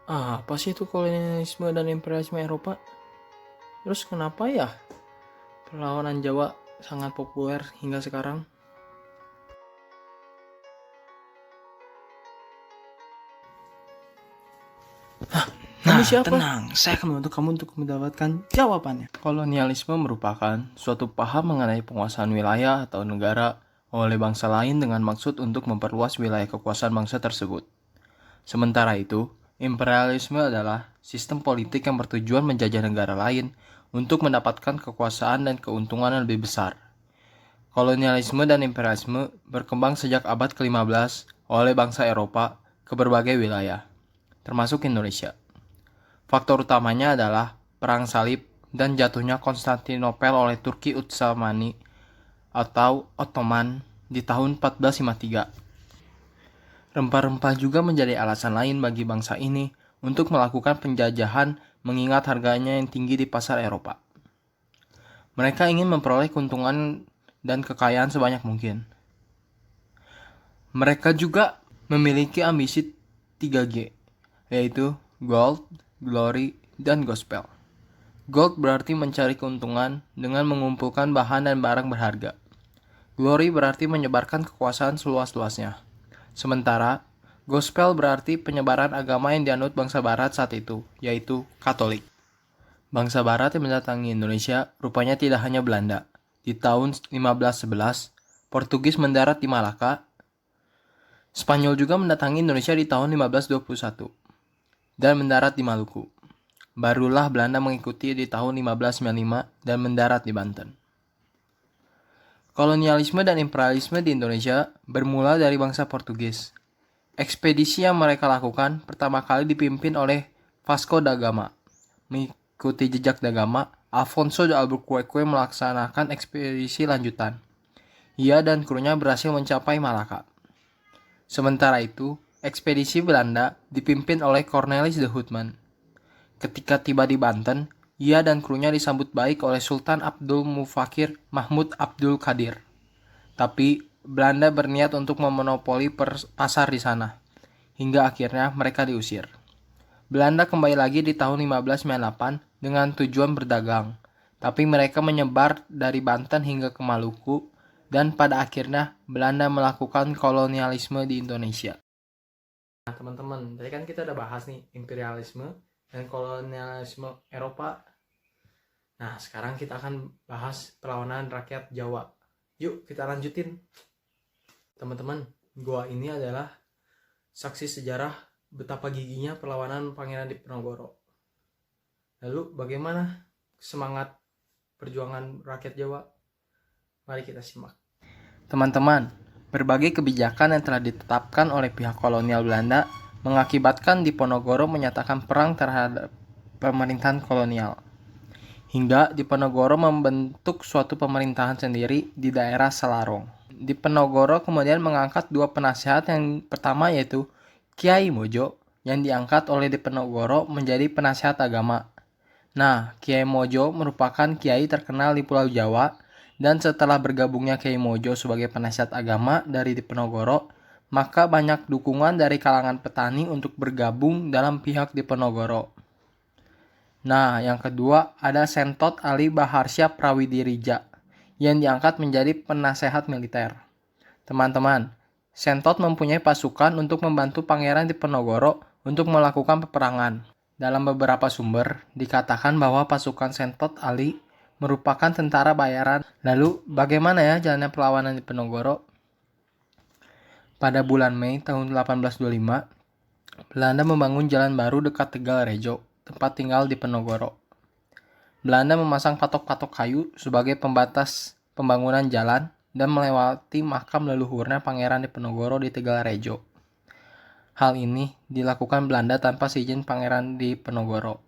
Apa sih itu kolonialisme dan imperialisme Eropa? Terus kenapa ya perlawanan Jawa sangat populer hingga sekarang? Kamu siapa? Tenang, saya akan membantu kamu untuk mendapatkan jawabannya. Kolonialisme merupakan suatu paham mengenai penguasaan wilayah atau negara oleh bangsa lain dengan maksud untuk memperluas wilayah kekuasaan bangsa tersebut. Sementara itu, imperialisme adalah sistem politik yang bertujuan menjajah negara lain untuk mendapatkan kekuasaan dan keuntungan yang lebih besar. Kolonialisme dan imperialisme berkembang sejak abad ke-15 oleh bangsa Eropa ke berbagai wilayah, termasuk Indonesia. Faktor utamanya adalah Perang Salib dan jatuhnya Konstantinopel oleh Turki Utsmani atau Ottoman di tahun 1453. Rempah-rempah juga menjadi alasan lain bagi bangsa ini untuk melakukan penjajahan mengingat harganya yang tinggi di pasar Eropa. Mereka ingin memperoleh keuntungan dan kekayaan sebanyak mungkin. Mereka juga memiliki ambisi 3G, yaitu Gold, Glory, dan Gospel. Gold berarti mencari keuntungan dengan mengumpulkan bahan dan barang berharga. Glory berarti menyebarkan kekuasaan seluas-luasnya. Sementara, Gospel berarti penyebaran agama yang dianut bangsa barat saat itu, yaitu Katolik. Bangsa barat yang mendatangi Indonesia rupanya tidak hanya Belanda. Di tahun 1511, Portugis mendarat di Malaka. Spanyol juga mendatangi Indonesia di tahun 1521 dan mendarat di Maluku. Barulah Belanda mengikuti di tahun 1595 dan mendarat di Banten. Kolonialisme dan imperialisme di Indonesia bermula dari bangsa Portugis. Ekspedisi yang mereka lakukan pertama kali dipimpin oleh Vasco da Gama. Mengikuti jejak da Gama, Afonso de Albuquerque melaksanakan ekspedisi lanjutan. Ia dan krunya berhasil mencapai Malaka. Sementara itu, ekspedisi Belanda dipimpin oleh Cornelis de Houtman. Ketika tiba di Banten, ia dan krunya disambut baik oleh Sultan Abdul Mufakir Mahmud Abdul Qadir. Tapi Belanda berniat untuk memonopoli pasar di sana, hingga akhirnya mereka diusir. Belanda kembali lagi di tahun 1598 dengan tujuan berdagang, tapi mereka menyebar dari Banten hingga ke Maluku, dan pada akhirnya Belanda melakukan kolonialisme di Indonesia. Nah teman-teman, tadi kan kita udah bahas nih imperialisme dan kolonialisme Eropa. Nah, sekarang kita akan bahas perlawanan rakyat Jawa. Yuk, kita lanjutin. Teman-teman, gua ini adalah saksi sejarah betapa giginya perlawanan Pangeran Diponegoro. Lalu, bagaimana semangat perjuangan rakyat Jawa? Mari kita simak. Teman-teman, berbagai kebijakan yang telah ditetapkan oleh pihak kolonial Belanda mengakibatkan Diponegoro menyatakan perang terhadap pemerintahan kolonial. Hingga Diponegoro membentuk suatu pemerintahan sendiri di daerah Selarong. Diponegoro kemudian mengangkat dua penasehat, yang pertama yaitu Kiai Mojo yang diangkat oleh Diponegoro menjadi penasehat agama. Nah, Kiai Mojo merupakan kiai terkenal di Pulau Jawa, dan setelah bergabungnya Kiai Mojo sebagai penasihat agama dari Diponegoro, maka banyak dukungan dari kalangan petani untuk bergabung dalam pihak Diponegoro. Nah, yang kedua ada Sentot Ali Baharsya Prawidirija yang diangkat menjadi penasehat militer. Teman-teman, Sentot mempunyai pasukan untuk membantu Pangeran Diponegoro untuk melakukan peperangan. Dalam beberapa sumber dikatakan bahwa pasukan Sentot Ali merupakan tentara bayaran. Lalu, bagaimana ya jalannya perlawanan Diponegoro? Pada bulan Mei tahun 1825, Belanda membangun jalan baru dekat Tegal Rejo, tempat tinggal Diponegoro. Belanda memasang patok-patok kayu sebagai pembatas pembangunan jalan dan melewati makam leluhurnya Pangeran Diponegoro di Tegal Rejo. Hal ini dilakukan Belanda tanpa seizin Pangeran Diponegoro.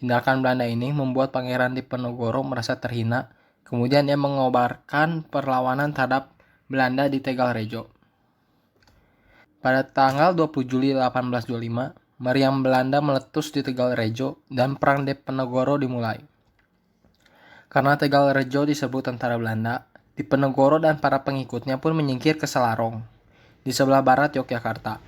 Tindakan Belanda ini membuat Pangeran Diponegoro merasa terhina, kemudian ia mengobarkan perlawanan terhadap Belanda di Tegal Rejo. Pada tanggal 20 Juli 1825, meriam Belanda meletus di Tegal Rejo dan perang Diponegoro dimulai. Karena Tegal Rejo disebut tentara Belanda, Diponegoro dan para pengikutnya pun menyingkir ke Selarong, di sebelah barat Yogyakarta.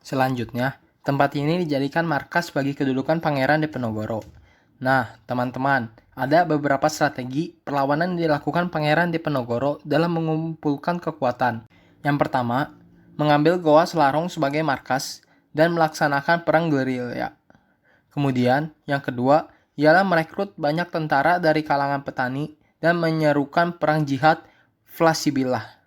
Selanjutnya, Tempat ini dijadikan markas bagi kedudukan Pangeran Diponegoro. Nah, teman-teman, ada beberapa strategi perlawanan yang dilakukan Pangeran Diponegoro dalam mengumpulkan kekuatan. Yang pertama, mengambil Goa Selarong sebagai markas dan melaksanakan perang gerilya. Kemudian, yang kedua, ialah merekrut banyak tentara dari kalangan petani dan menyerukan perang jihad Flasibillah.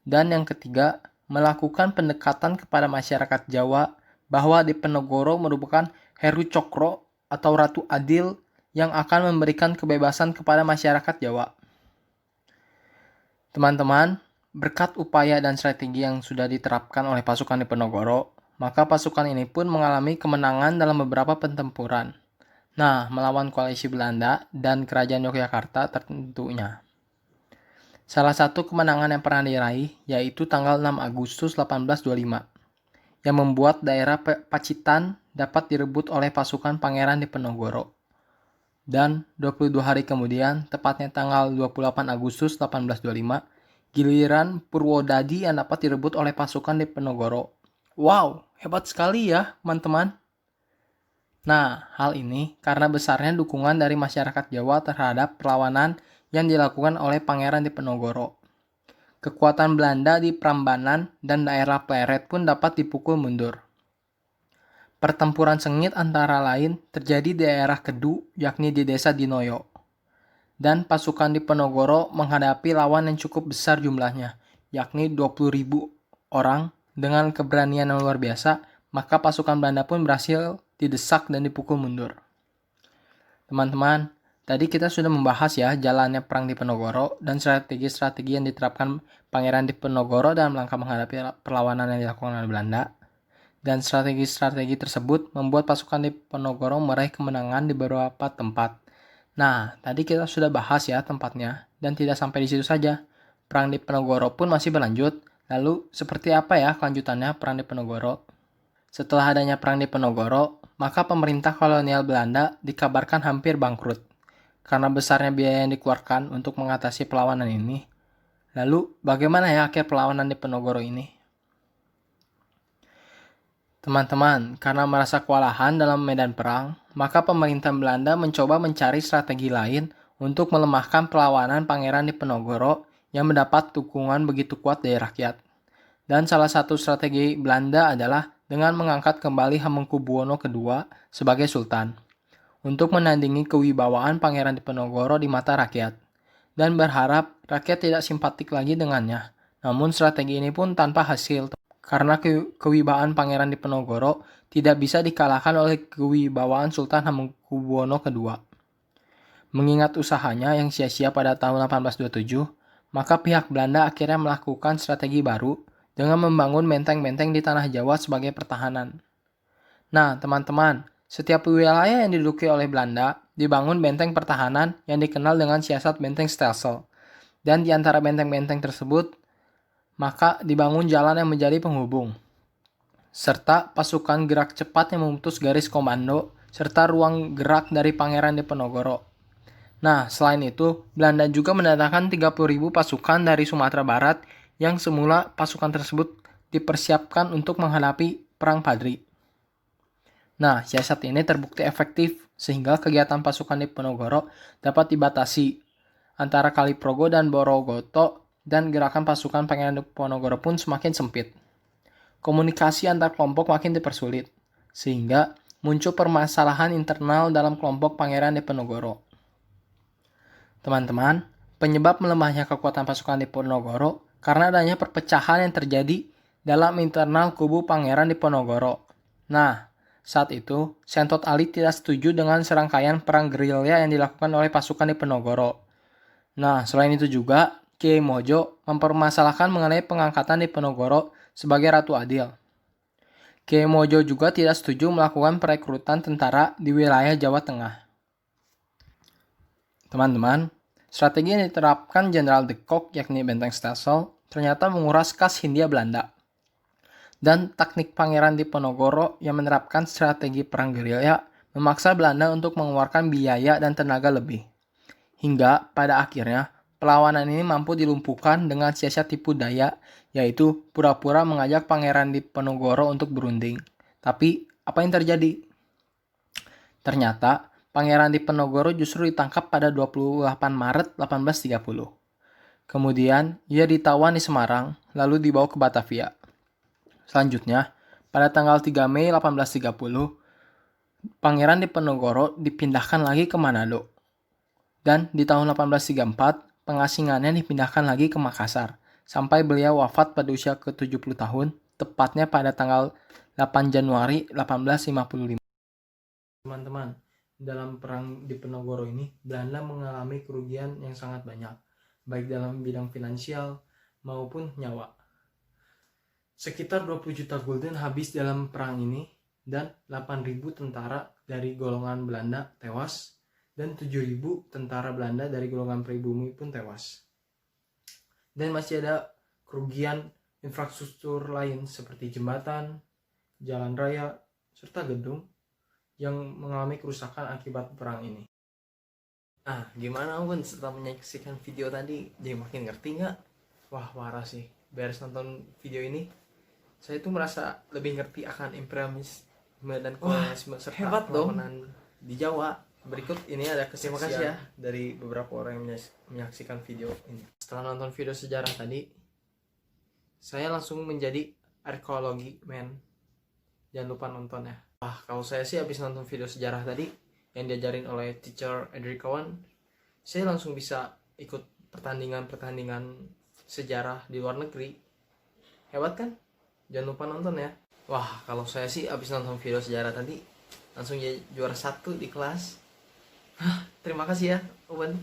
Dan yang ketiga, melakukan pendekatan kepada masyarakat Jawa bahwa Diponegoro merupakan Heru Cokro atau Ratu Adil yang akan memberikan kebebasan kepada masyarakat Jawa. Teman-teman, berkat upaya dan strategi yang sudah diterapkan oleh pasukan Diponegoro, maka pasukan ini pun mengalami kemenangan dalam beberapa pertempuran. Nah, melawan koalisi Belanda dan kerajaan Yogyakarta tentunya. Salah satu kemenangan yang pernah diraih yaitu tanggal 6 Agustus 1825 yang membuat daerah Pacitan dapat direbut oleh pasukan Pangeran Diponegoro. Dan 22 hari kemudian, tepatnya tanggal 28 Agustus 1825, giliran Purwodadi yang dapat direbut oleh pasukan Diponegoro. Wow, hebat sekali ya, teman-teman. Nah, hal ini karena besarnya dukungan dari masyarakat Jawa terhadap perlawanan yang dilakukan oleh Pangeran Diponegoro. Kekuatan Belanda di Prambanan dan daerah Pleret pun dapat dipukul mundur. Pertempuran sengit antara lain terjadi di daerah Kedu, yakni di desa Dinoyo. Dan pasukan Diponegoro menghadapi lawan yang cukup besar jumlahnya, yakni 20.000 orang dengan keberanian yang luar biasa, maka pasukan Belanda pun berhasil didesak dan dipukul mundur. Teman-teman, tadi kita sudah membahas ya jalannya perang Diponegoro dan strategi-strategi yang diterapkan Pangeran Diponegoro dalam rangka menghadapi perlawanan yang dilakukan oleh Belanda. Dan strategi-strategi tersebut membuat pasukan Diponegoro meraih kemenangan di beberapa tempat. Nah, tadi kita sudah bahas ya tempatnya dan tidak sampai di situ saja. Perang Diponegoro pun masih berlanjut. Lalu, seperti apa ya kelanjutannya perang Diponegoro? Setelah adanya perang Diponegoro, maka pemerintah kolonial Belanda dikabarkan hampir bangkrut. Karena besarnya biaya yang dikeluarkan untuk mengatasi perlawanan ini. Lalu, bagaimana ya akhir perlawanan Diponegoro ini? Teman-teman, karena merasa kewalahan dalam medan perang, maka pemerintah Belanda mencoba mencari strategi lain untuk melemahkan perlawanan Pangeran Diponegoro yang mendapat dukungan begitu kuat dari rakyat. Dan salah satu strategi Belanda adalah dengan mengangkat kembali Hamengkubuwono II sebagai sultan untuk menandingi kewibawaan Pangeran Diponegoro di mata rakyat, dan berharap rakyat tidak simpatik lagi dengannya. Namun strategi ini pun tanpa hasil, karena kewibawaan Pangeran Diponegoro tidak bisa dikalahkan oleh kewibawaan Sultan Hamengkubuwono II. Mengingat usahanya yang sia-sia pada tahun 1827, maka pihak Belanda akhirnya melakukan strategi baru dengan membangun benteng-benteng di tanah Jawa sebagai pertahanan. Nah, teman-teman, setiap wilayah yang diduduki oleh Belanda dibangun benteng pertahanan yang dikenal dengan siasat benteng Stelsel. Dan di antara benteng-benteng tersebut, maka dibangun jalan yang menjadi penghubung, serta pasukan gerak cepat yang memutus garis komando, serta ruang gerak dari Pangeran Diponegoro. Nah, selain itu, Belanda juga mendatangkan 30.000 pasukan dari Sumatera Barat yang semula pasukan tersebut dipersiapkan untuk menghadapi Perang Padri. Nah, siasat ini terbukti efektif sehingga kegiatan pasukan Diponegoro dapat dibatasi antara Kaliprogo dan Borogoto, dan gerakan pasukan Pangeran Diponegoro pun semakin sempit. Komunikasi antar kelompok makin dipersulit, sehingga muncul permasalahan internal dalam kelompok Pangeran Diponegoro. Teman-teman, penyebab melemahnya kekuatan pasukan Diponegoro karena adanya perpecahan yang terjadi dalam internal kubu Pangeran Diponegoro. Nah, saat itu, Sentot Ali tidak setuju dengan serangkaian perang gerilya yang dilakukan oleh pasukan Diponegoro. Nah, selain itu juga, Kiai Mojo mempermasalahkan mengenai pengangkatan Diponegoro sebagai Ratu Adil. Kiai Mojo juga tidak setuju melakukan perekrutan tentara di wilayah Jawa Tengah. Teman-teman, strategi yang diterapkan Jenderal de Kock yakni benteng Stelsel ternyata menguras kas Hindia Belanda. Dan teknik Pangeran Diponegoro yang menerapkan strategi perang gerilya memaksa Belanda untuk mengeluarkan biaya dan tenaga lebih. Hingga pada akhirnya, perlawanan ini mampu dilumpuhkan dengan siasat tipu daya, yaitu pura-pura mengajak Pangeran Diponegoro untuk berunding. Tapi apa yang terjadi? Ternyata Pangeran Diponegoro justru ditangkap pada 28 Maret 1830. Kemudian ia ditawan di Semarang lalu dibawa ke Batavia. Selanjutnya, pada tanggal 3 Mei 1830, Pangeran Diponegoro dipindahkan lagi ke Manado. Dan di tahun 1834, pengasingannya dipindahkan lagi ke Makassar, sampai beliau wafat pada usia ke-70 tahun, tepatnya pada tanggal 8 Januari 1855. Teman-teman, dalam perang Diponegoro ini, Belanda mengalami kerugian yang sangat banyak, baik dalam bidang finansial maupun nyawa. Sekitar 20 juta gulden habis dalam perang ini, dan 8.000 tentara dari golongan Belanda tewas, dan 7.000 tentara Belanda dari golongan pribumi pun tewas. Dan masih ada kerugian infrastruktur lain seperti jembatan, jalan raya, serta gedung yang mengalami kerusakan akibat perang ini. Nah, gimana Aun setelah menyaksikan video tadi? Jadi makin ngerti nggak? Wah, parah sih. Beres nonton video ini, saya tuh merasa lebih ngerti akan imperialisme dan kolonialisme serta hebat dong. perlawanan di Jawa. Berikut ini ada kesaksian dari beberapa orang yang menyaksikan video ini. Setelah nonton video sejarah tadi, saya langsung menjadi arkeologi man. Jangan lupa nonton ya. Wah, kalau saya sih habis nonton video sejarah tadi yang diajarin oleh teacher Edrikawan, saya langsung bisa ikut pertandingan-pertandingan sejarah di luar negeri. Hebat kan? Jangan lupa nonton ya. Wah, kalau saya sih habis nonton video sejarah tadi langsung jadi juara 1 di kelas. Terima kasih ya, Owen.